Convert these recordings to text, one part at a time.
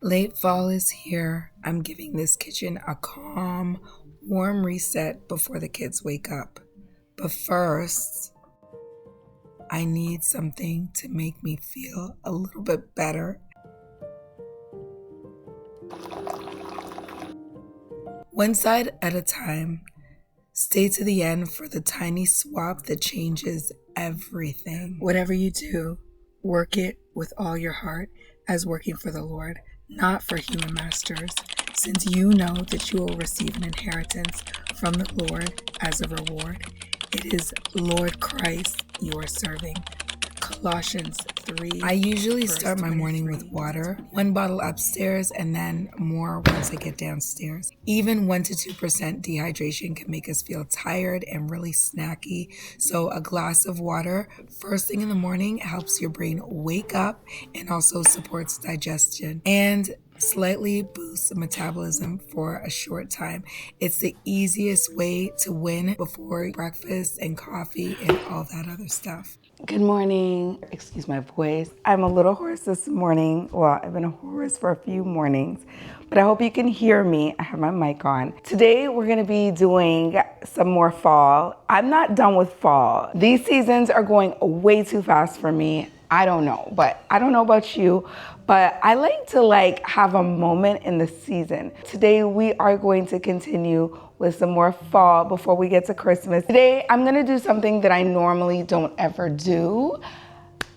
Late fall is here. I'm giving this kitchen a calm, warm reset before the kids wake up. But first, I need something to make me feel a little bit better. One side at a time. Stay to the end for the tiny swap that changes everything. Whatever you do, work it with all your heart as working for the Lord, not for human masters, since you know that you will receive an inheritance from the Lord as a reward. It is Lord Christ you are serving. Colossians 3. I usually start my morning with water, 1 bottle upstairs, and then more once I get downstairs. Even 1 to 2% dehydration can make us feel tired and really snacky. So a glass of water first thing in the morning helps your brain wake up and also supports digestion and slightly boosts metabolism for a short time. It's the easiest way to win before breakfast and coffee and all that other stuff. Good morning. Excuse my voice. I'm a little hoarse this morning. Well, I've been hoarse for a few mornings, but I hope you can hear me. I have my mic on. Today, we're gonna be doing some more fall. I'm not done with fall. These seasons are going way too fast for me. I don't know, but I don't know about you, but I like to have a moment in the season. Today, we are going to continue with some more fall before we get to Christmas. Today, I'm gonna do something that I normally don't ever do.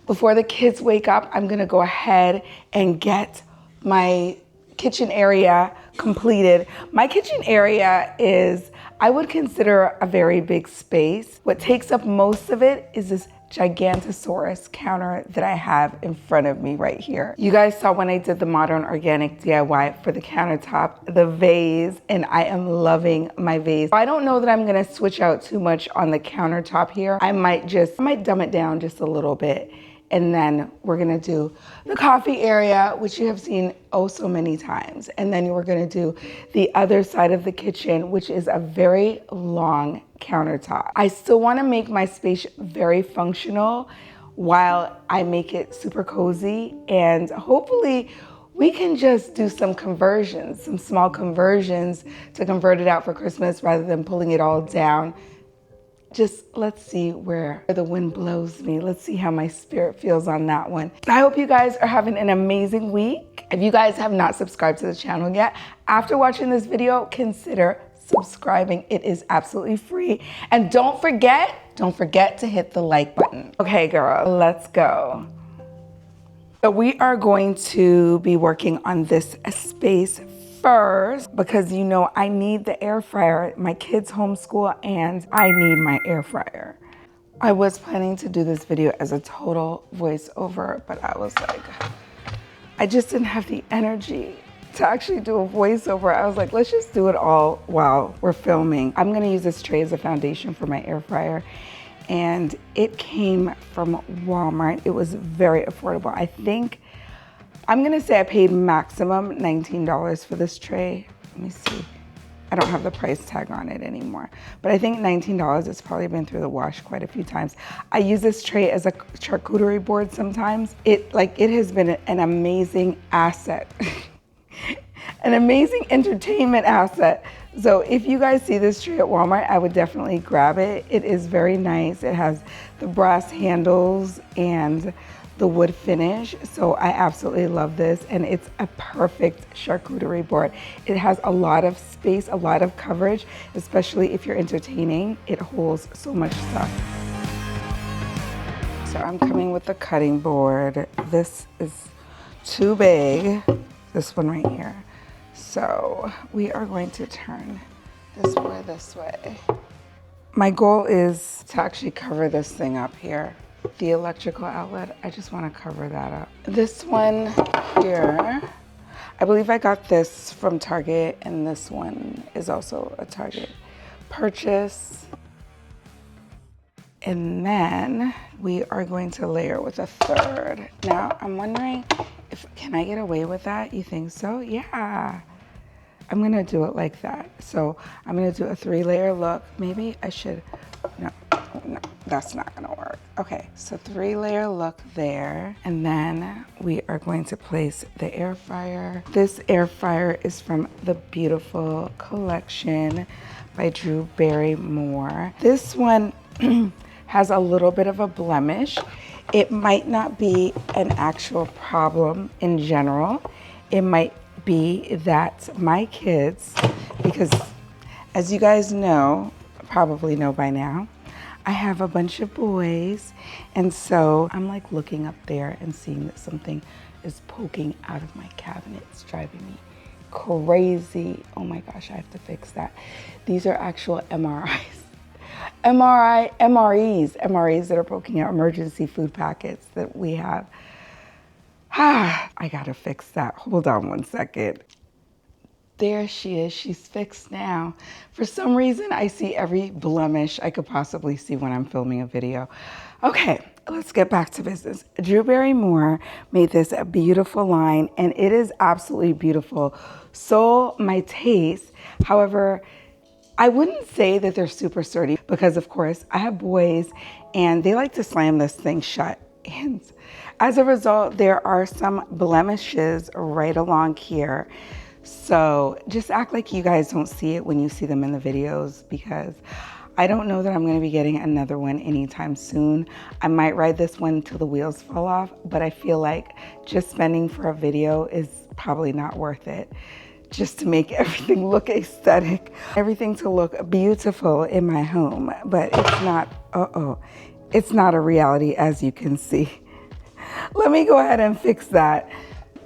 Before the kids wake up, I'm gonna go ahead and get my kitchen area completed. My kitchen area is, I would consider a very big space. What takes up most of it is this Gigantosaurus counter that I have in front of me right here. You guys saw when I did the modern organic DIY for the countertop, the vase, and I am loving my vase. I don't know that I'm gonna switch out too much on the countertop here. I might dumb it down just a little bit. And then we're gonna do the coffee area, which you have seen oh so many times. And then we're gonna do the other side of the kitchen, which is a very long countertop. I still wanna make my space very functional while I make it super cozy. And hopefully we can just do some conversions, some small conversions to convert it out for Christmas rather than pulling it all down. Just let's see where the wind blows me. Let's see how my spirit feels on that one. I hope you guys are having an amazing week. If you guys have not subscribed to the channel yet, after watching this video, consider subscribing. It is absolutely free. And don't forget to hit the like button. Okay, girl, let's go. So we are going to be working on this space first because you know I need the air fryer. My kids homeschool and I need my air fryer. I was planning to do this video as a total voiceover, but I was like, I just didn't have the energy to actually do a voiceover. I was like, let's just do it all while we're filming. I'm gonna use this tray as a foundation for my air fryer. And it came from Walmart. It was very affordable. I think, I'm gonna say I paid maximum $19 for this tray. Let me see. I don't have the price tag on it anymore, but I think $19, it's probably been through the wash quite a few times. I use this tray as a charcuterie board sometimes. It has been an amazing asset, an amazing entertainment asset. So if you guys see this tray at Walmart, I would definitely grab it. It is very nice. It has the brass handles and the wood finish. So I absolutely love this. And it's a perfect charcuterie board. It has a lot of space, a lot of coverage, especially if you're entertaining. It holds so much stuff. So I'm coming with the cutting board. This is too big, this one right here. So we are going to turn this board this way. My goal is to actually cover this thing up here. The electrical outlet, I just want to cover that up. This one here, I believe I got this from Target, and this one is also a Target purchase. And then we are going to layer with a third. Now, I'm wondering can I get away with that? You think so? Yeah. I'm gonna do it like that. So I'm gonna do a 3-layer look. Maybe I should, no, That's not gonna work. Okay, so 3-layer look there. And then we are going to place the air fryer. This air fryer is from the beautiful Collection by Drew Barrymore. This one has a little bit of a blemish. It might not be an actual problem in general. It might be that my kids, because as you guys know, probably know by now, I have a bunch of boys, and so I'm like looking up there and seeing that something is poking out of my cabinet. It's driving me crazy. Oh my gosh, I have to fix that. These are actual MREs that are poking out, emergency food packets that we have. I gotta fix that. Hold on one second. There she is, she's fixed now. For some reason, I see every blemish I could possibly see when I'm filming a video. Okay, let's get back to business. Drew Barrymore made this a beautiful line, and it is absolutely beautiful. So my taste, however, I wouldn't say that they're super sturdy because of course I have boys and they like to slam this thing shut. And as a result, there are some blemishes right along here. So just act like you guys don't see it when you see them in the videos, because I don't know that I'm going to be getting another one anytime soon. I might ride this one till the wheels fall off, but I feel like just spending for a video is probably not worth it. Just to make everything look aesthetic, everything to look beautiful in my home, but it's not, it's not a reality, as you can see. Let me go ahead and fix that.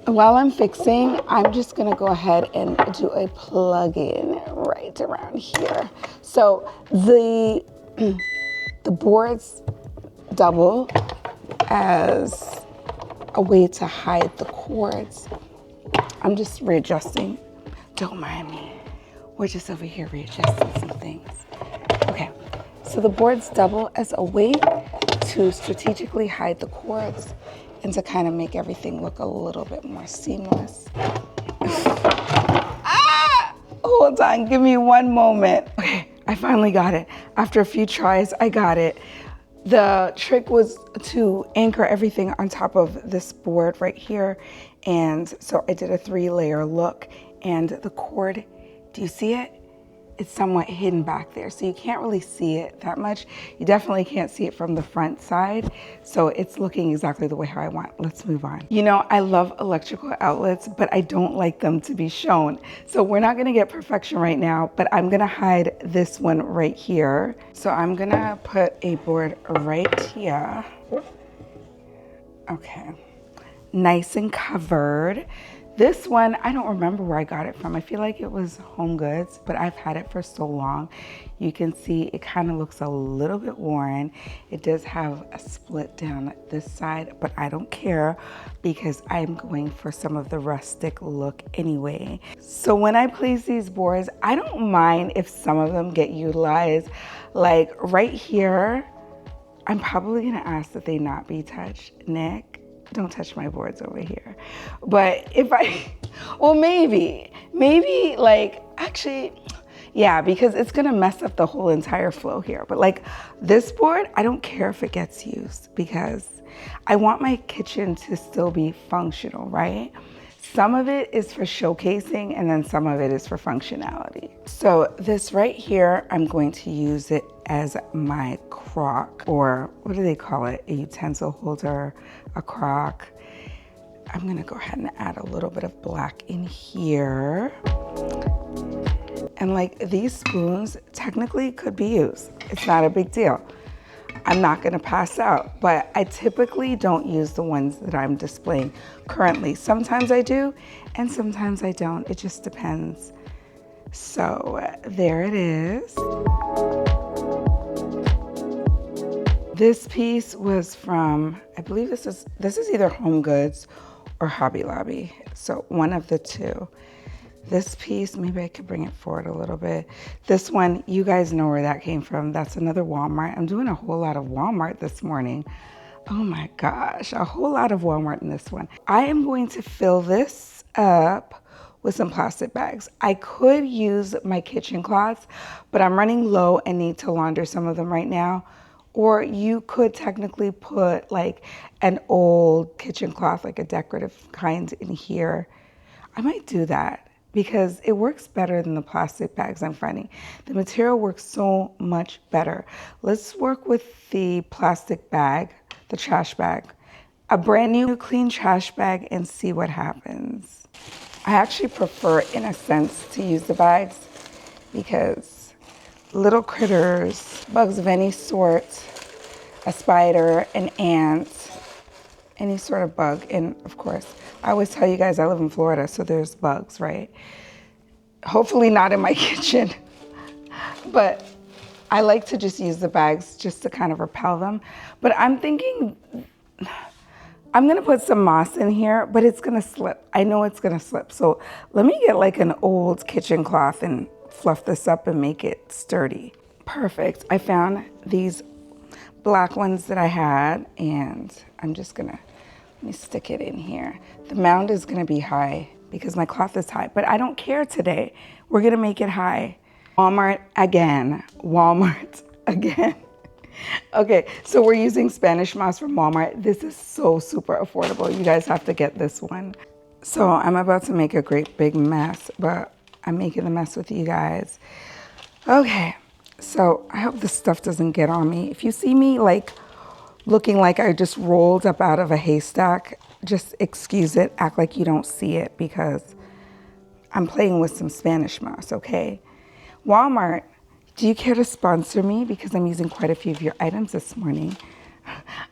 While I'm fixing, I'm just gonna go ahead and do a plug-in right around here. So the boards double as a way to hide the cords. I'm just readjusting. Don't mind me. We're just over here readjusting some things. Okay, so the boards double as a way to strategically hide the cords and to kind of make everything look a little bit more seamless. Hold on, give me one moment. Okay, I finally got it. After a few tries, I got it. The trick was to anchor everything on top of this board right here. And so I did a 3-layer look, and the cord, do you see it? It's somewhat hidden back there, so you can't really see it that much. You definitely can't see it from the front side, so it's looking exactly the way how I want. Let's move on. You know, I love electrical outlets, but I don't like them to be shown. So we're not gonna get perfection right now, but I'm gonna hide this one right here. So I'm gonna put a board right here. Okay, nice and covered. This one, I don't remember where I got it from. I feel like it was Home Goods, but I've had it for so long. You can see it kind of looks a little bit worn. It does have a split down this side, but I don't care because I'm going for some of the rustic look anyway. So when I place these boards, I don't mind if some of them get utilized. Like right here, I'm probably gonna ask that they not be touched. Nick, don't touch my boards over here. But if well, maybe like, actually, yeah, because it's gonna mess up the whole entire flow here. But like this board, I don't care if it gets used because I want my kitchen to still be functional, right? Some of it is for showcasing and then some of it is for functionality. So this right here, I'm going to use it as my crock, or what do they call it? A utensil holder, a crock. I'm gonna go ahead and add a little bit of black in here. And like these spoons technically could be used. It's not a big deal. I'm not gonna pass out, but I typically don't use the ones that I'm displaying currently. Sometimes I do, and sometimes I don't. It just depends. So there it is. This piece was from, I believe this is either Home Goods or Hobby Lobby. So one of the two. This piece, maybe I could bring it forward a little bit. This one, you guys know where that came from. That's another Walmart. I'm doing a whole lot of Walmart this morning. Oh my gosh, a whole lot of Walmart in this one. I am going to fill this up with some plastic bags. I could use my kitchen cloths, but I'm running low and need to launder some of them right now. Or you could technically put like an old kitchen cloth, like a decorative kind in here. I might do that because it works better than the plastic bags I'm finding. The material works so much better. Let's work with the plastic bag, the trash bag, a brand new clean trash bag, and see what happens. I actually prefer, in a sense, to use the bags because little critters, bugs of any sort, a spider, an ant, any sort of bug. And of course, I always tell you guys I live in Florida, so there's bugs, right? Hopefully not in my kitchen, but I like to just use the bags just to kind of repel them. But I'm thinking I'm gonna put some moss in here, but it's gonna slip. I know it's gonna slip. So let me get like an old kitchen cloth and fluff this up and make it sturdy. Perfect. I found these black ones that I had, and I'm just gonna, let me stick it in here. The mound is gonna be high because my cloth is high, but I don't care today. We're gonna make it high. Walmart again. Walmart again. Okay, so we're using Spanish moss from Walmart. This is so super affordable. You guys have to get this one. So I'm about to make a great big mess, but I'm making the mess with you guys. Okay, so I hope this stuff doesn't get on me. If you see me like looking like I just rolled up out of a haystack, just excuse it. Act like you don't see it because I'm playing with some Spanish moss, okay? Walmart, do you care to sponsor me? Because I'm using quite a few of your items this morning.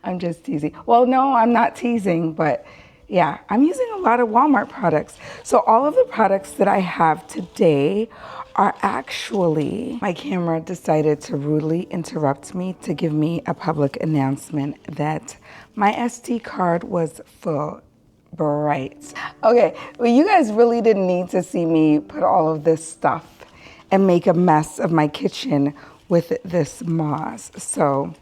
I'm just teasing. Well, no, I'm not teasing, but yeah, I'm using a lot of Walmart products. So all of the products that I have today are actually, my camera decided to rudely interrupt me to give me a public announcement that my SD card was full. Bright. Okay, well, you guys really didn't need to see me put all of this stuff and make a mess of my kitchen with this moss. So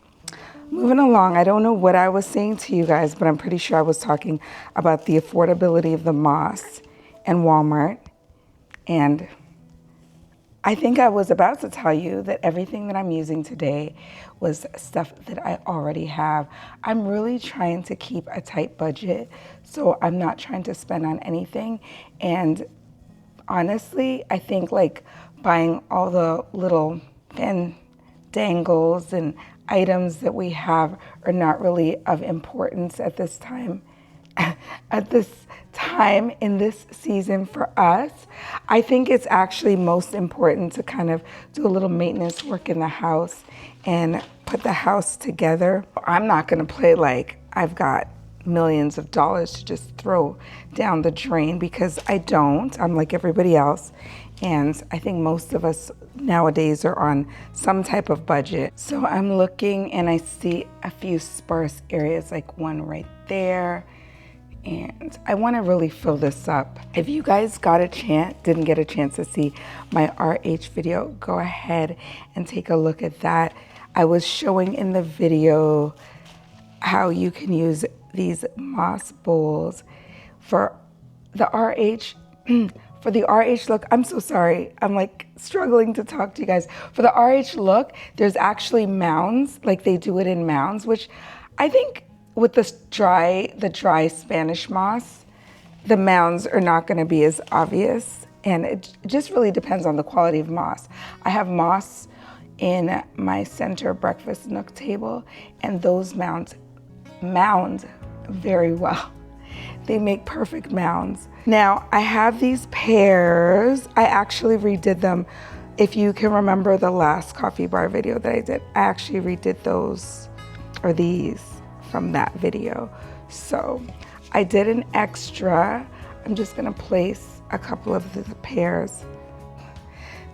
moving along, I don't know what I was saying to you guys, but I'm pretty sure I was talking about the affordability of the moss and Walmart. And I think I was about to tell you that everything that I'm using today was stuff that I already have. I'm really trying to keep a tight budget, so I'm not trying to spend on anything. And honestly, I think like buying all the little dangles and items that we have are not really of importance at this time. At this time in this season for us, I think it's actually most important to kind of do a little maintenance work in the house and put the house together. I'm not gonna play like I've got millions of dollars to just throw down the drain because I don't. I'm like everybody else. And I think most of us nowadays are on some type of budget. So I'm looking and I see a few sparse areas, like one right there. And I want to really fill this up. If you guys didn't get a chance to see my RH video, go ahead and take a look at that. I was showing in the video how you can use these moss bowls for the RH. For the RH look, I'm so sorry. I'm like struggling to talk to you guys. For the RH look, there's actually mounds, like they do it in mounds, which I think with the dry Spanish moss, the mounds are not gonna be as obvious. And it just really depends on the quality of moss. I have moss in my center breakfast nook table, and those mound very well. They make perfect mounds. Now, I have these pears. I actually redid them. If you can remember the last coffee bar video that I did, I actually redid those, or these, from that video. So I did an extra. I'm just gonna place a couple of the pears.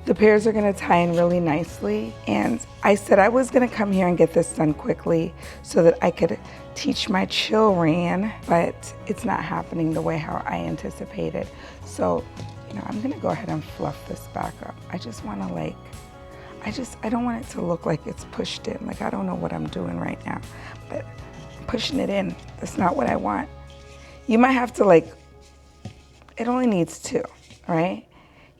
The pears are gonna tie in really nicely. And I said I was gonna come here and get this done quickly so that I could teach my children, but it's not happening the way how I anticipated. So, I'm gonna go ahead and fluff this back up. I just wanna I don't want it to look like it's pushed in. Like, I don't know what I'm doing right now, but pushing it in, that's not what I want. You might have to it only needs two, right?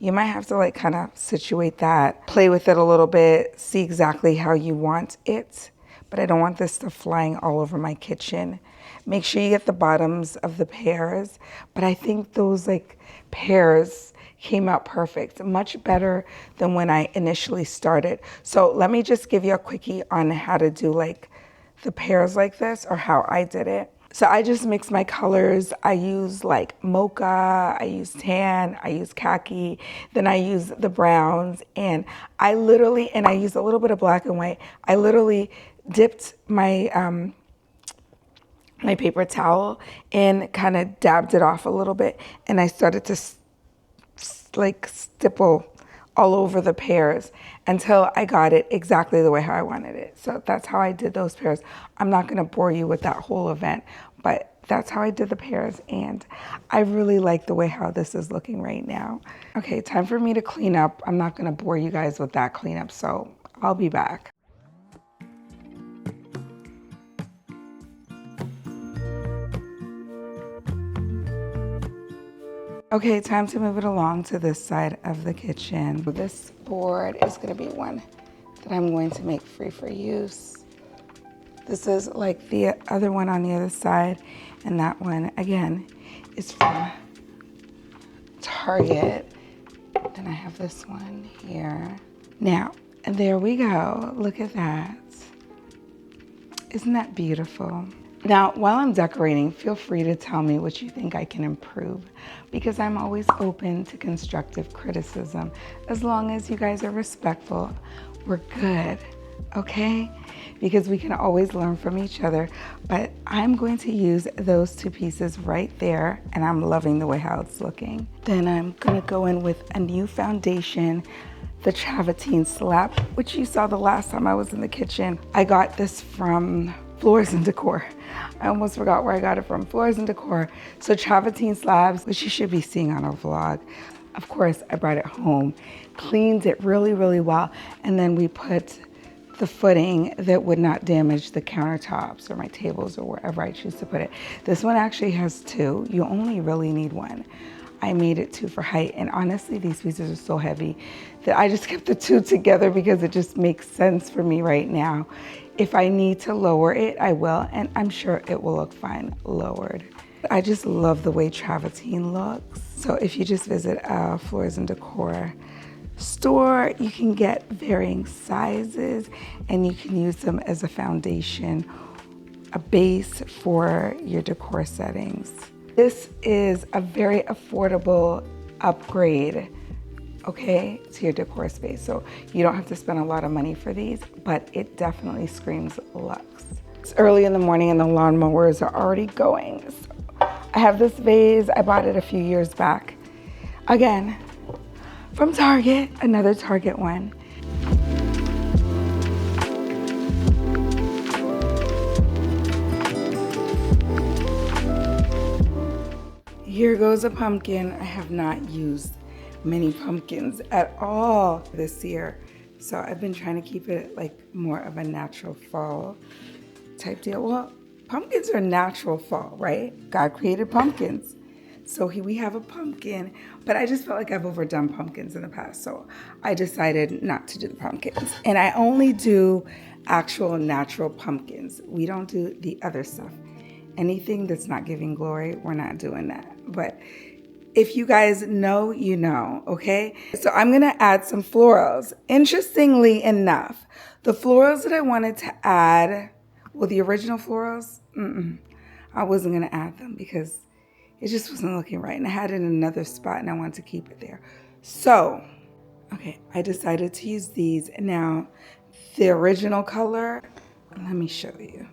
You might have to kind of situate that, play with it a little bit, see exactly how you want it. but I don't want this stuff flying all over my kitchen. Make sure you get the bottoms of the pears, but I think those like pears came out perfect, much better than when I initially started. So let me just give you a quickie on how to do like the pears like this, or how I did it. So I just mix my colors. I use like mocha, I use tan, I use khaki, then I use the browns, and I use a little bit of black and white. I literally dipped my my paper towel and kind of dabbed it off a little bit, and I started to like stipple all over the pears until I got it exactly the way how I wanted it. So that's how I did those pears. I'm not gonna bore you with that whole event, but that's how I did the pears, and I really like the way how this is looking right now. Okay, time for me to clean up. I'm not gonna bore you guys with that cleanup, so I'll be back. Okay, time to move it along to this side of the kitchen. This board is gonna be one that I'm going to make free for use. This is like the other one on the other side, and that one, again, is from Target. Then I have this one here. Now, and there we go, look at that. Isn't that beautiful? Now, while I'm decorating, feel free to tell me what you think I can improve, because I'm always open to constructive criticism. As long as you guys are respectful, we're good, okay? Because we can always learn from each other. But I'm going to use those two pieces right there, and I'm loving the way how it's looking. Then I'm gonna go in with a new foundation, the Travertine Slab, which you saw the last time I was in the kitchen. I got this from Floors and Decor. I almost forgot where I got it from, Floors and Decor. So Travertine slabs, which you should be seeing on a vlog. Of course, I brought it home, cleaned it really, really well, and then we put the footing that would not damage the countertops or my tables or wherever I choose to put it. This one actually has two. You only really need one. I made it two for height, and honestly, these pieces are so heavy that I just kept the two together because it just makes sense for me right now. If I need to lower it, I will, and I'm sure it will look fine lowered. I just love the way Travertine looks. So if you just visit a Floors and Decor store, you can get varying sizes, and you can use them as a foundation, a base for your decor settings. This is a very affordable upgrade, okay, to your decor space. So you don't have to spend a lot of money for these, but it definitely screams luxe. It's early in the morning and the lawnmowers are already going. So I have this vase, I bought it a few years back. Again, from Target, another Target one. Here goes a pumpkin. I have not used many pumpkins at all this year. So I've been trying to keep it like more of a natural fall type deal. Well, pumpkins are natural fall, right? God created pumpkins. So here we have a pumpkin, but I just felt like I've overdone pumpkins in the past. So I decided not to do the pumpkins. And I only do actual natural pumpkins. We don't do the other stuff. Anything that's not giving glory, we're not doing that. But if you guys know, you know, okay? So I'm gonna add some florals. Interestingly enough, the florals that I wanted to add, well, the original florals, I wasn't gonna add them because it just wasn't looking right. And I had it in another spot and I wanted to keep it there. So, okay, I decided to use these. Now, the original color, let me show you.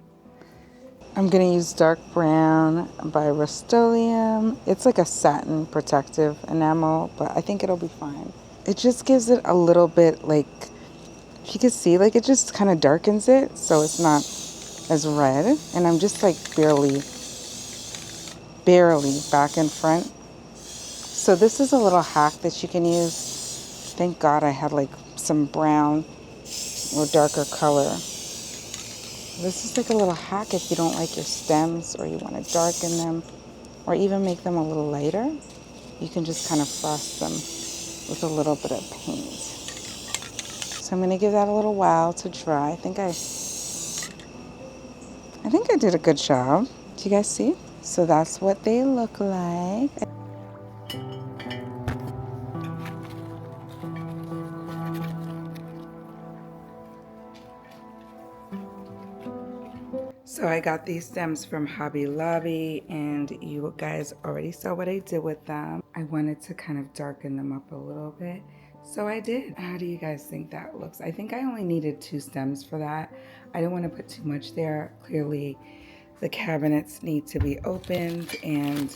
I'm gonna use dark brown by Rust-Oleum. It's like a satin protective enamel, but I think it'll be fine. It just gives it a little bit like, if you can see, like it just kind of darkens it so it's not as red. And I'm just like barely back and front. So this is a little hack that you can use. Thank God I had like some brown or darker color. This is like a little hack if you don't like your stems or you want to darken them or even make them a little lighter. You can just kind of frost them with a little bit of paint. So I'm going to give that a little while to dry. I think I I think I did a good job. Do you guys see? So that's what they look like. So I got these stems from Hobby Lobby, and you guys already saw what I did with them. I wanted to kind of darken them up a little bit, so I did. How do you guys think that looks? I think I only needed 2 stems for that. I didn't want to put too much there. Clearly the cabinets need to be opened, and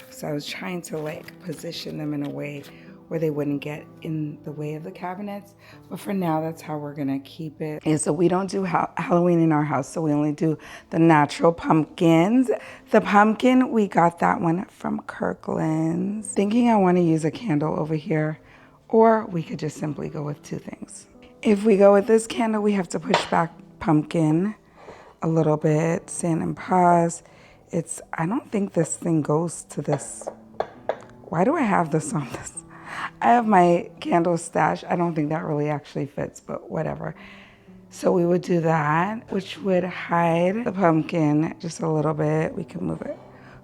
so I was trying to like position them in a way where they wouldn't get in the way of the cabinets. But for now, that's how we're gonna keep it. And so we don't do Halloween in our house, so we only do the natural pumpkins. The pumpkin, we got that one from Kirkland's. Thinking I wanna use a candle over here, or we could just simply go with 2 things. If we go with this candle, we have to push back pumpkin a little bit, stand and pause. I don't think this thing goes to this. Why do I have this on this? I have my candle stash. I don't think that really actually fits, but whatever. So we would do that, which would hide the pumpkin just a little bit. We can move it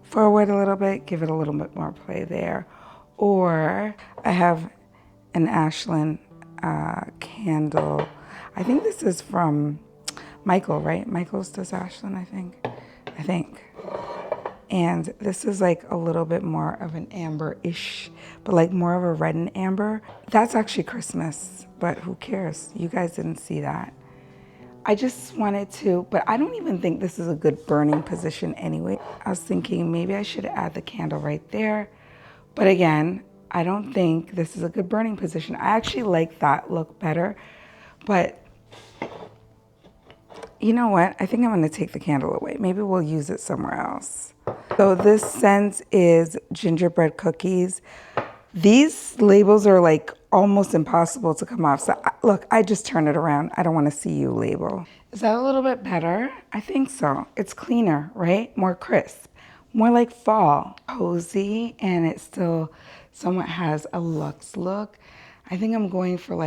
forward a little bit, give it a little bit more play there. Or I have an Ashland candle. I think this is from Michael, right? Michael's does Ashland, I think. And this is like a little bit more of an amber-ish, but like more of a red and amber. That's actually Christmas, but who cares? You guys didn't see that. I just wanted to, but I don't even think this is a good burning position anyway. I was thinking maybe I should add the candle right there. But again, I don't think this is a good burning position. I actually like that look better, but you know what? I think I'm gonna take the candle away. Maybe we'll use it somewhere else. So this scent is gingerbread cookies. These labels are like almost impossible to come off. So look, I just turn it around. I don't wanna see you label. Is that a little bit better? I think so. It's cleaner, right? More crisp, more like fall. Cozy, and it still somewhat has a luxe look. I think I'm going for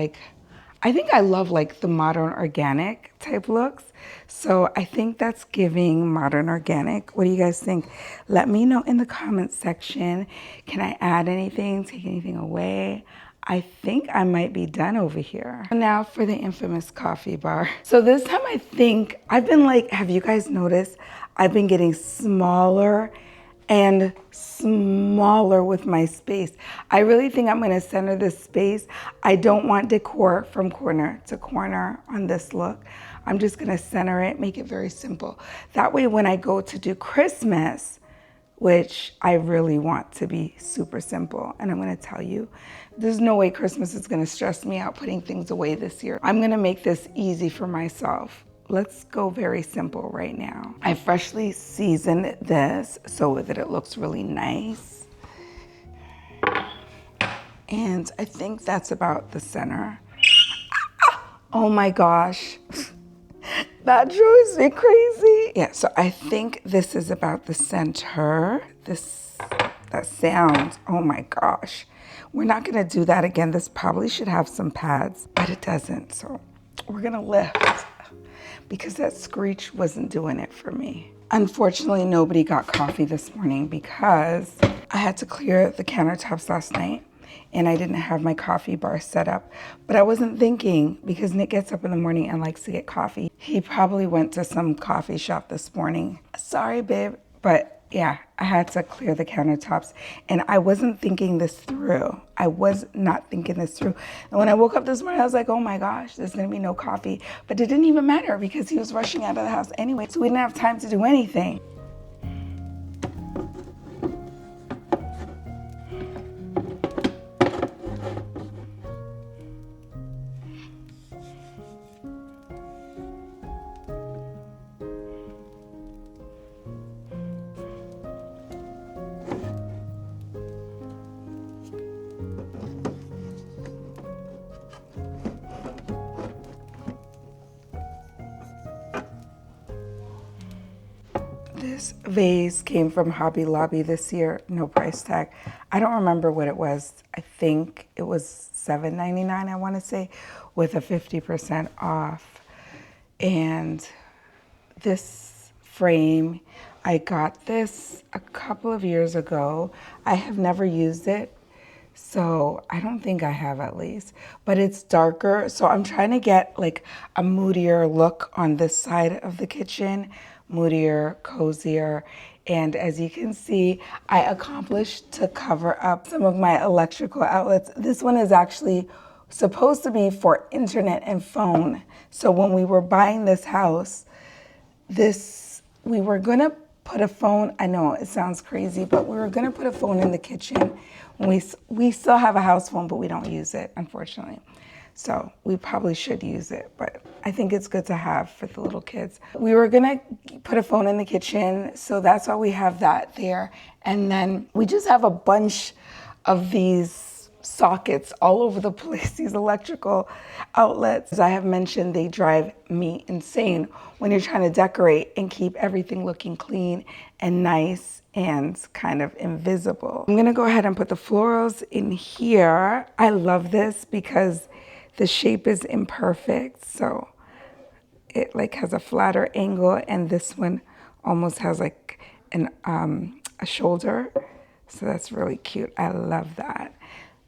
I think I love like the modern organic type looks. So I think that's giving modern organic. What do you guys think? Let me know in the comments section. Can I add anything, take anything away? I think I might be done over here. Now for the infamous coffee bar. So this time I think I've been like, have you guys noticed? I've been getting smaller and smaller with my space. I really think I'm gonna center this space. I don't want decor from corner to corner on this look. I'm just gonna center it, make it very simple. That way when I go to do Christmas, which I really want to be super simple, and I'm gonna tell you, there's no way Christmas is gonna stress me out putting things away this year. I'm gonna make this easy for myself. Let's go very simple right now. I freshly seasoned this so that it looks really nice. And I think that's about the center. Oh my gosh. That drives me crazy. Yeah, so I think this is about the center. That sound, oh my gosh. We're not gonna do that again. This probably should have some pads, but it doesn't. So we're gonna lift, because that screech wasn't doing it for me. Unfortunately, nobody got coffee this morning because I had to clear the countertops last night and I didn't have my coffee bar set up. But I wasn't thinking, because Nick gets up in the morning and likes to get coffee. He probably went to some coffee shop this morning. Sorry, babe, but yeah, I had to clear the countertops and I wasn't thinking this through. I was not thinking this through. And when I woke up this morning, I was like, oh my gosh, there's gonna be no coffee. But it didn't even matter because he was rushing out of the house anyway, so we didn't have time to do anything. This vase came from Hobby Lobby this year, no price tag. I don't remember what it was. I think it was $7.99, I want to say, with a 50% off. And this frame. I got this a couple of years ago. I have never used it, so I don't think I have, at least, but it's darker. So I'm trying to get like a moodier look on this side of the kitchen, moodier, cozier. And as you can see, I accomplished to cover up some of my electrical outlets. This one is actually supposed to be for internet and phone. So when we were buying this house, we were gonna put a phone, I know it sounds crazy, but we were gonna put a phone in the kitchen. We still have a house phone, but we don't use it, unfortunately. So we probably should use it, but I think it's good to have for the little kids. We were gonna put a phone in the kitchen, so that's why we have that there. And then we just have a bunch of these sockets all over the place, these electrical outlets. As I have mentioned, they drive me insane when you're trying to decorate and keep everything looking clean and nice and kind of invisible. I'm gonna go ahead and put the florals in here. I love this because the shape is imperfect, so it like has a flatter angle, and this one almost has like a shoulder. So that's really cute. I love that.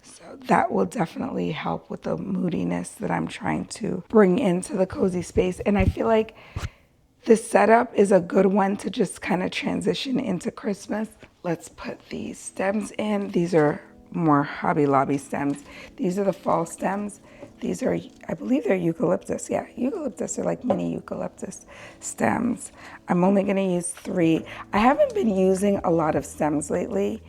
So that will definitely help with the moodiness that I'm trying to bring into the cozy space. And I feel like this setup is a good one to just kind of transition into Christmas. Let's put these stems in. These are more Hobby Lobby stems. These are the fall stems. These are, I believe they're eucalyptus. Yeah, eucalyptus are like mini eucalyptus stems. I'm only gonna use 3. I haven't been using a lot of stems lately.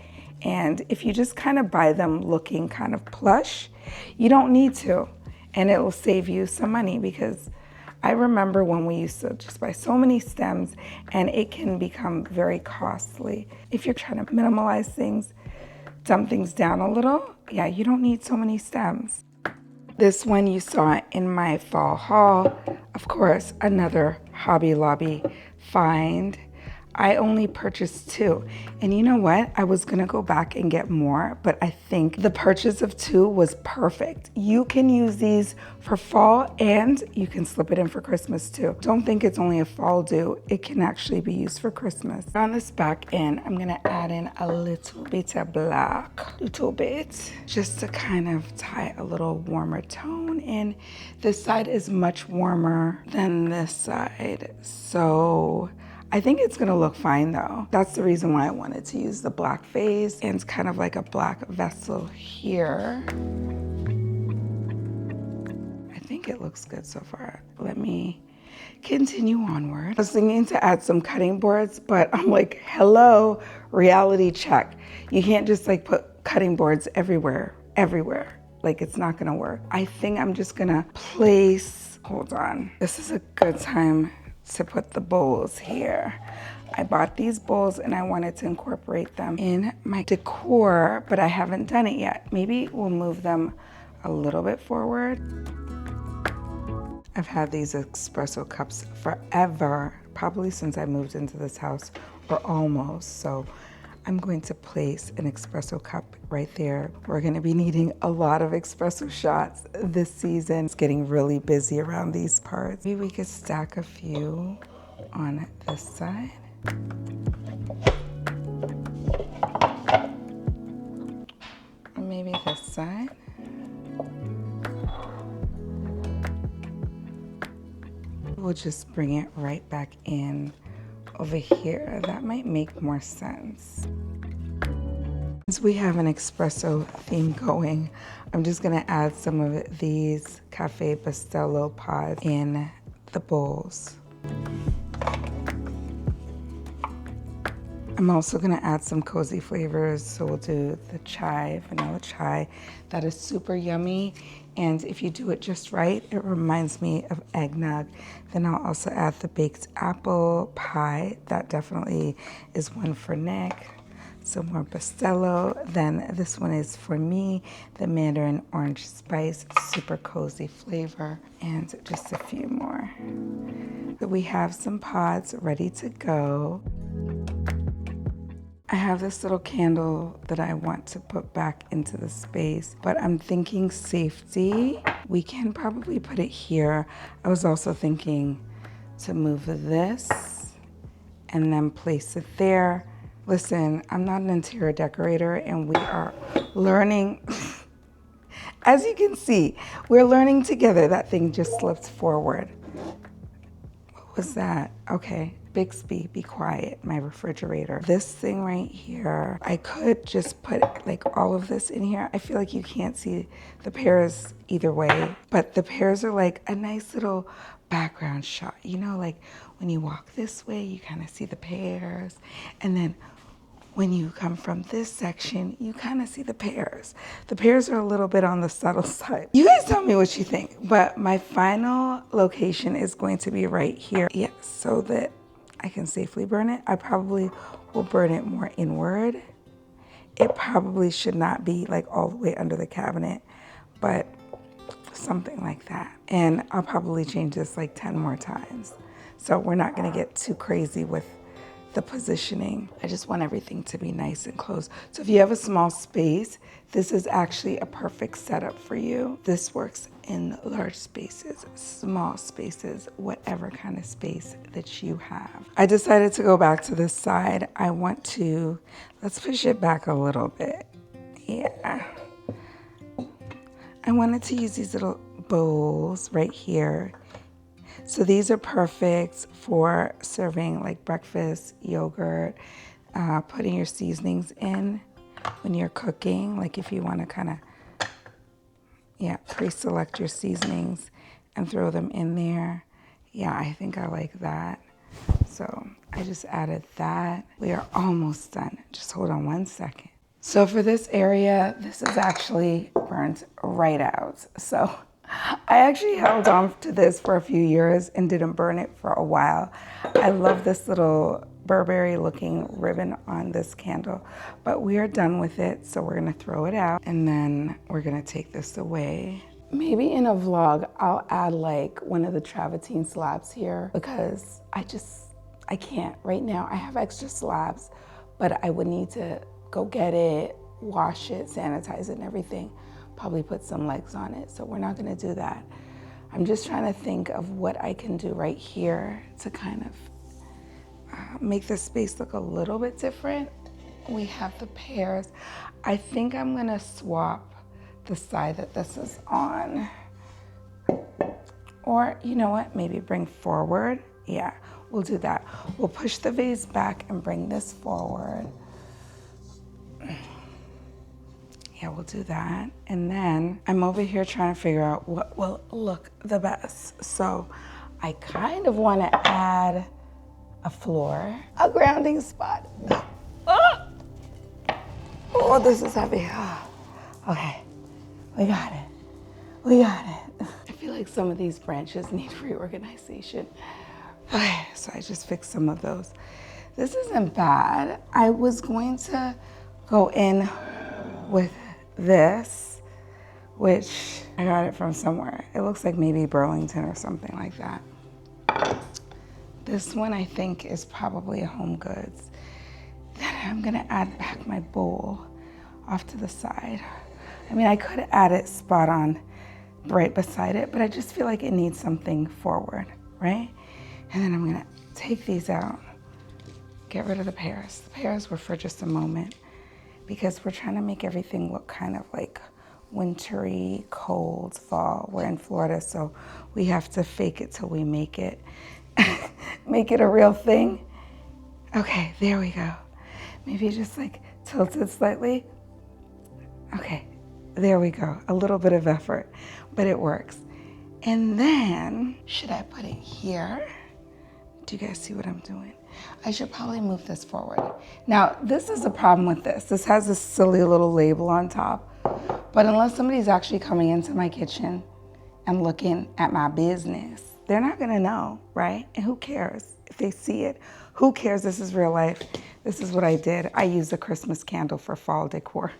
And if you just kind of buy them looking kind of plush, you don't need to. And it will save you some money, because I remember when we used to just buy so many stems, and it can become very costly. If you're trying to minimalize things, dumb things down a little, yeah, you don't need so many stems. This one you saw in my fall haul. Of course, another Hobby Lobby find. I only purchased 2. And you know what? I was gonna go back and get more, but I think the purchase of 2 was perfect. You can use these for fall, and you can slip it in for Christmas too. Don't think it's only a fall do. It can actually be used for Christmas. On this back end, I'm gonna add in a little bit of black, just to kind of tie a little warmer tone in. This side is much warmer than this side, so I think it's gonna look fine though. That's the reason why I wanted to use the black vase, and it's kind of like a black vessel here. I think it looks good so far. Let me continue onward. I was thinking to add some cutting boards, but I'm like, hello, reality check. You can't just like put cutting boards everywhere. Like, it's not gonna work. I think I'm just gonna place, hold on. This is a good time to put the bowls here. I bought these bowls and I wanted to incorporate them in my decor, but I haven't done it yet. Maybe we'll move them a little bit forward. I've had these espresso cups forever, probably since I moved into this house, or almost. So I'm going to place an espresso cup right there. We're gonna be needing a lot of espresso shots this season. It's getting really busy around these parts. Maybe we could stack a few on this side. Or maybe this side. We'll just bring it right back in over here. That might make more sense. Since we have an espresso theme going, I'm just gonna add some of these Cafe Bustelo pods in the bowls. I'm also gonna add some cozy flavors. So we'll do the chai, vanilla chai. That is super yummy. And if you do it just right, it reminds me of eggnog. Then I'll also add the baked apple pie. That definitely is one for Nick. Some more Bustelo. Then this one is for me, the mandarin orange spice, super cozy flavor. And just a few more. So we have some pods ready to go. I have this little candle that I want to put back into the space, but I'm thinking safety. We can probably put it here. I was also thinking to move this and then place it there. Listen, I'm not an interior decorator, and we are learning. As you can see, we're learning together. That thing just slipped forward. What was that? Okay, Bixby, be quiet, my refrigerator. This thing right here, I could just put like all of this in here. I feel like you can't see the pears either way, but the pears are like a nice little background shot. You know, like when you walk this way, you kind of see the pears, and then when you come from this section, you kind of see the pears. The pears are a little bit on the subtle side. You guys tell me what you think, but my final location is going to be right here. Yeah, so that I can safely burn it. I probably will burn it more inward. It probably should not be like all the way under the cabinet, but something like that. And I'll probably change this like 10 more times. So we're not gonna get too crazy with the positioning. I just want everything to be nice and close. So if you have a small space, this is actually a perfect setup for you. This works in large spaces, small spaces, whatever kind of space that you have. I decided to go back to this side. Let's push it back a little bit. Yeah. I wanted to use these little bowls right here. So these are perfect for serving like breakfast, yogurt, putting your seasonings in when you're cooking. Like if you want to kind of, pre-select your seasonings and throw them in there. Yeah, I think I like that. So I just added that. We are almost done. Just hold on one second. So for this area, this is actually burnt right out. So I actually held on to this for a few years and didn't burn it for a while. I love this little Burberry looking ribbon on this candle, but we are done with it. So we're gonna throw it out and then we're gonna take this away. Maybe in a vlog, I'll add like one of the travertine slabs here because I can't right now. I have extra slabs, but I would need to go get it, wash it, sanitize it and everything. Probably put some legs on it, so we're not gonna do that. I'm just trying to think of what I can do right here to kind of make the space look a little bit different. We have the pears. I think I'm gonna swap the side that this is on. Or you know what, maybe bring forward. Yeah, we'll do that. We'll push the vase back and bring this forward. Yeah, we'll do that. And then I'm over here trying to figure out what will look the best. So I kind of want to add a floor, a grounding spot. Oh, this is heavy. Okay, we got it. We got it. I feel like some of these branches need reorganization. Okay, so I just fixed some of those. This isn't bad. I was going to go in with this, which I got it from somewhere. It looks like maybe Burlington or something like that. This one I think is probably a Home Goods. Then I'm gonna add back my bowl off to the side. I mean, I could add it spot on right beside it, but I just feel like it needs something forward, right? And then I'm gonna take these out, get rid of the pears. The pears were for just a moment because we're trying to make everything look kind of like wintry, cold fall. We're in Florida, so we have to fake it till we make it. Make it a real thing. Okay, there we go. Maybe just like tilt it slightly. Okay, there we go. A little bit of effort, but it works. And then, should I put it here? Do you guys see what I'm doing? I should probably move this forward. Now, this is a problem with this. This has this silly little label on top, but unless somebody's actually coming into my kitchen and looking at my business, they're not gonna know, right? And who cares if they see it? Who cares? This is real life. This is what I did. I used a Christmas candle for fall decor.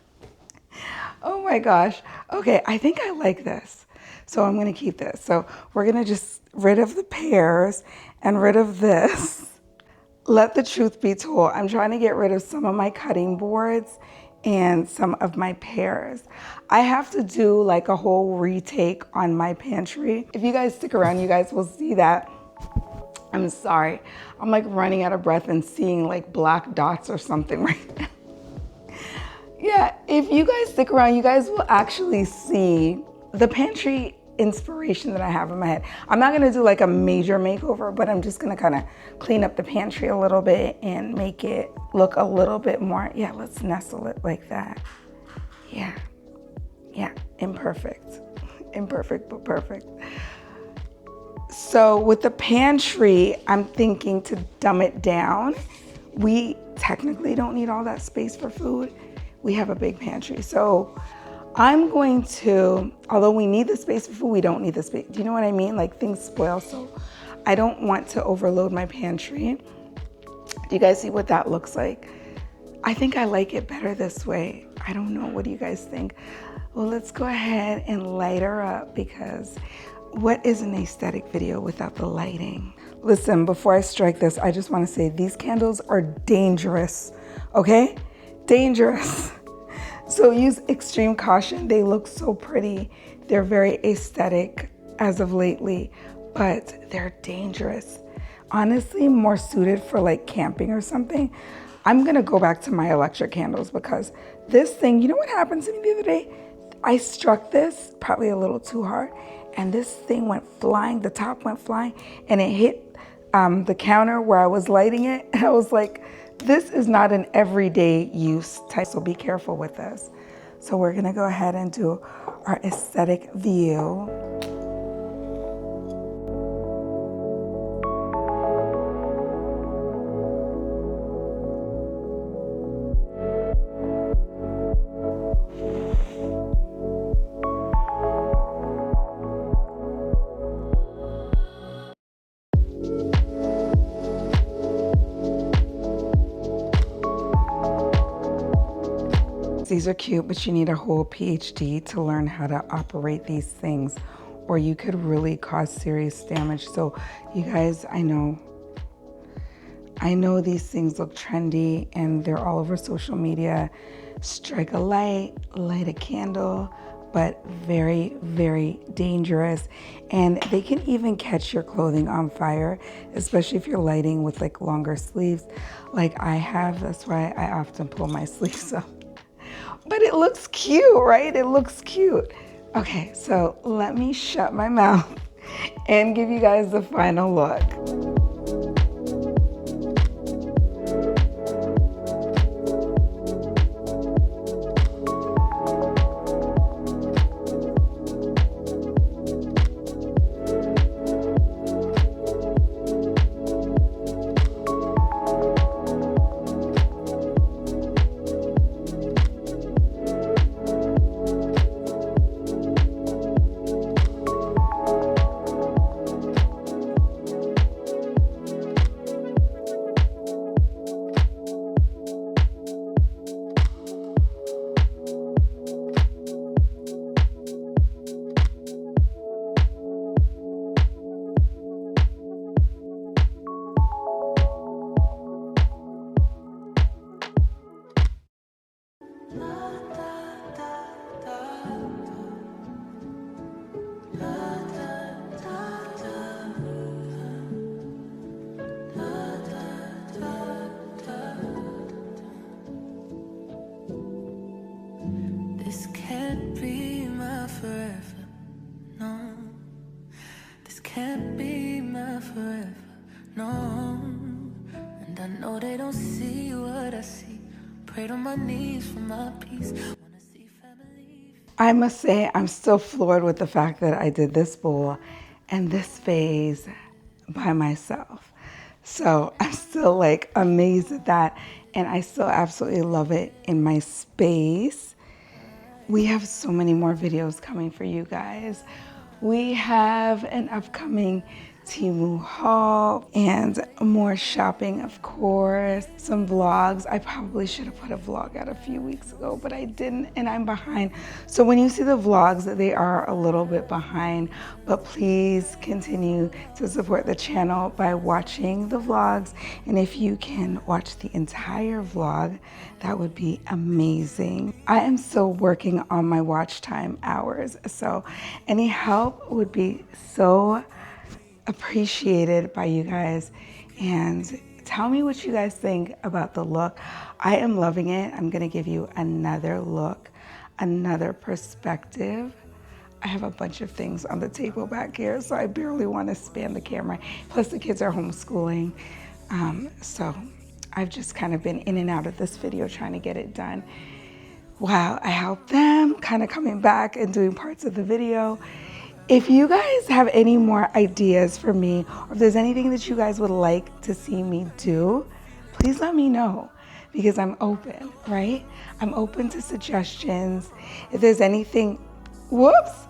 Oh my gosh. Okay, I think I like this. So I'm gonna keep this. So we're gonna just rid of the pears and rid of this. Let the truth be told, I'm trying to get rid of some of my cutting boards and some of my pears. I have to do like a whole retake on my pantry. If you guys stick around, you guys will see that I'm sorry. I'm like running out of breath and seeing like black dots or something right now. Yeah, if you guys stick around, you guys will actually see the pantry inspiration that I have in my head. I'm not gonna do like a major makeover, but I'm just gonna kind of clean up the pantry a little bit and make it look a little bit more, yeah, let's nestle it like that. Yeah, imperfect. Imperfect, but perfect. So with the pantry, I'm thinking to dumb it down. We technically don't need all that space for food. We have a big pantry. So I'm going to, although we need the space for food, we don't need the space. Do you know what I mean? Like things spoil. So I don't want to overload my pantry. Do you guys see what that looks like? I think I like it better this way. I don't know. What do you guys think? Well, let's go ahead and light her up, because what is an aesthetic video without the lighting? Listen, before I strike this, I just want to say these candles are dangerous, okay? Dangerous. So use extreme caution. They look so pretty. They're very aesthetic as of lately, but they're dangerous. Honestly, more suited for like camping or something. I'm gonna go back to my electric candles, because this thing, you know what happened to me the other day? I struck this probably a little too hard, and this thing went flying, the top went flying, and it hit the counter where I was lighting it. And I was like, this is not an everyday use type, so be careful with this. So we're gonna go ahead and do our aesthetic view. These are cute, but you need a whole PhD to learn how to operate these things, or you could really cause serious damage. So you guys, I know these things look trendy and they're all over social media. Strike a light, light a candle, but very, very dangerous. And they can even catch your clothing on fire, especially if you're lighting with like longer sleeves like I have. That's why I often pull my sleeves up. But it looks cute, right? It looks cute. Okay, so let me shut my mouth and give you guys the final look. This can't be my forever, no. This can't be my forever, no. And I know they don't see what I see. Prayed on my knees for my peace. Wanna see family. I must say, I'm still floored with the fact that I did this bowl and this vase by myself. So I'm still like amazed at that, and I still absolutely love it in my space. We have so many more videos coming for you guys. We have an upcoming Temu haul and more shopping, of course, some vlogs. I probably should have put a vlog out a few weeks ago, but I didn't, and I'm behind. So when you see the vlogs, they are a little bit behind, but please continue to support the channel by watching the vlogs. And if you can watch the entire vlog, that would be amazing. I am still working on my watch time hours, so any help would be so appreciated by you guys. And tell me what you guys think about the look. I am loving it. I'm gonna give you another look, another perspective. I have a bunch of things on the table back here, so I barely want to span the camera. Plus the kids are homeschooling. So I've just kind of been in and out of this video trying to get it done. Wow, I helped them kind of coming back and doing parts of the video. If you guys have any more ideas for me, or if there's anything that you guys would like to see me do, please let me know, because I'm open, right? I'm open to suggestions. If there's anything, whoops,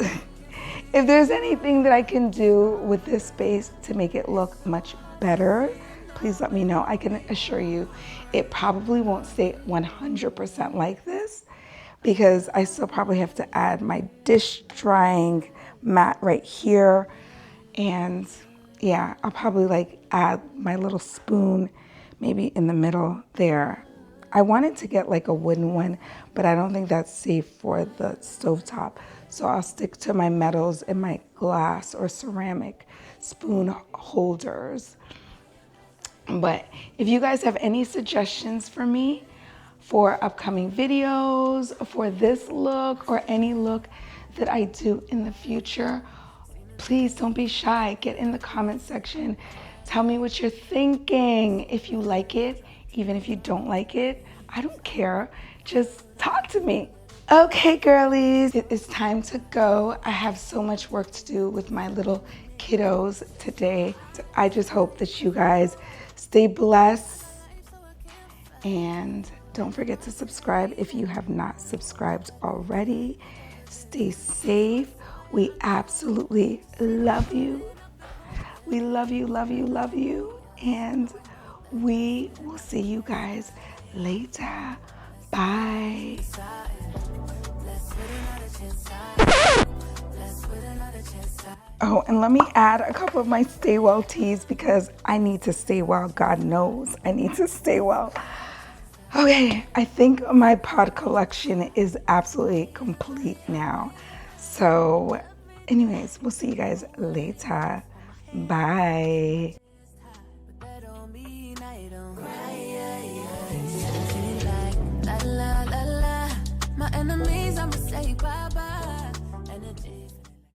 if there's anything that I can do with this space to make it look much better, please let me know. I can assure you it probably won't stay 100% like this, because I still probably have to add my dish drying mat right here. And yeah, I'll probably like add my little spoon maybe in the middle there. I wanted to get like a wooden one, but I don't think that's safe for the stovetop. So I'll stick to my metals and my glass or ceramic spoon holders. But if you guys have any suggestions for me for upcoming videos, for this look, or any look that I do in the future, please don't be shy. Get in the comment section. Tell me what you're thinking. If you like it, even if you don't like it, I don't care. Just talk to me. Okay, girlies, it is time to go. I have so much work to do with my little kiddos today. I just hope that you guys stay blessed, and don't forget to subscribe if you have not subscribed already. Stay safe. We absolutely love you. We love you, love you, love you. And we will see you guys later. Bye. Oh, and let me add a couple of my Stay Well teas, because I need to stay well. God knows I need to stay well. Okay, I think my pod collection is absolutely complete now. So anyways, we'll see you guys later. Bye. My enemies, I'ma say bye.